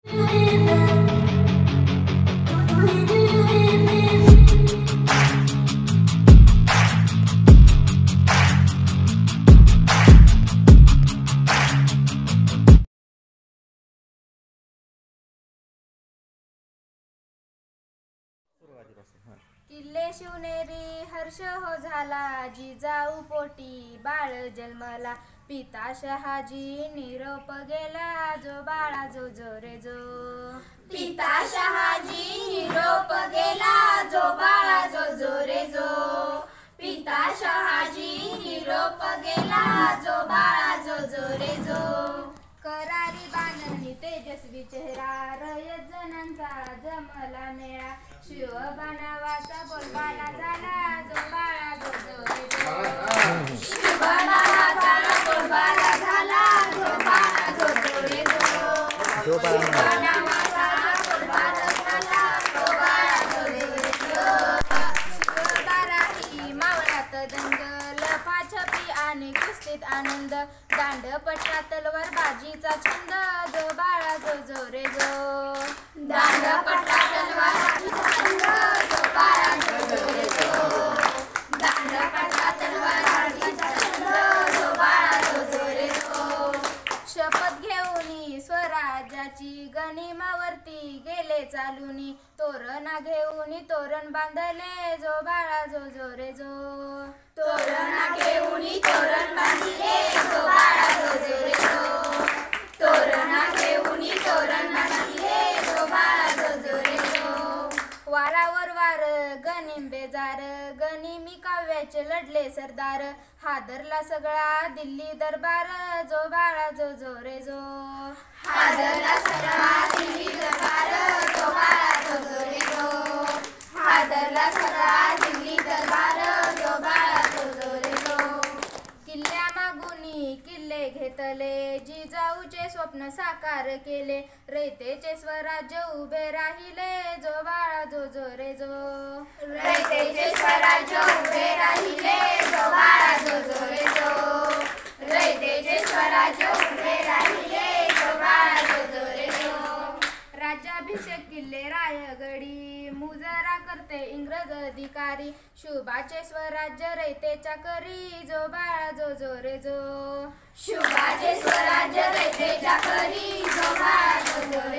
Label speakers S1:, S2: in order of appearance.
S1: किल्ले शिवनेरी हर्ष हो झाला, जिजाऊ पोटी बाळ जन्मला. पिता शहाजी निरोप गेला, जो बाळा जो जो रे जो.
S2: पिता शहाजी निरोप गेला, जो बाळा जो जो रे जो. पिता शहाजी निरोप गेला, जो बाळा जो जो रे जो.
S1: करारी बांधणी तेजस्वी चेहरा, रयत जणांचा जमला मेळा. शिवबाणावाचा बोलबाला झाला, जो बाळा जो जो रे जो.
S2: शिवबाणावाचा बोलबाला झाला, जो बाळा जो जो रे जो. शिवबाणावाचा बोलबाला झाला, जो बाळा जो जो रे जो.
S1: शिवबाराही मावळ्यात दंगल, पाछपी आणि कुस्तीत आनंद. दांडपट्टा तलवार बाजीचा छंद, जो बाळा जो जो रे जो.
S2: दांडपट्टा तलवार बाजीचा छंद, जो बाळा जो जो रे जो. दांडपट्टा तलवार बाजीचा छंद, जो बाळा जो जो रे जो.
S1: शपथ घेऊनी स्वराज्याची गनिमावरती गेले चालूनी. तोरणा घेऊनी तोरण बांधले, जो बाळा जो जो रे जो.
S2: तोरणा घेऊनी तोरण बांधले, जो बाळा जो जो रे जो. तोरणा घेऊनी तोरण बांधले, जो बाळा जो जो रे जो.
S1: वारावर वार गनिम बेजार, गनिमी काव्याचे लढले सरदार. हादरला सगळा दिल्ली दरबार, जो बाळा जो जो रे जो.
S2: हादरला सगळा दिल्ली दरबार, जो बाळा जो जो रे जो. हादरला सगळा दिल्ली दरबार, जो बाळा जो जो रे जो.
S1: किल्ल्या मागुनी किल्ले घेतले, जिजाऊचे स्वप्न साकार केले. रयतेचे स्वराज्य उभे राहिले, जो बाळा जो जो रे जो.
S2: रयतेचे स्वराज्य उभे राहिले, जो बाळा जो जो रे जो. रयतेचे स्वराज्य उभे राहिले, जो बाळा जो जो रे जो.
S1: राज्याभिषेक किल्ले रायगडी, मुजरा करते इंग्रज अधिकारी. शुभाचे स्वराज्य रयतेच्या करी, जो बाळा जो जो रे जो.
S2: शुभाचे स्वराज्य रयतेच्या करी, जो बाळा जो जो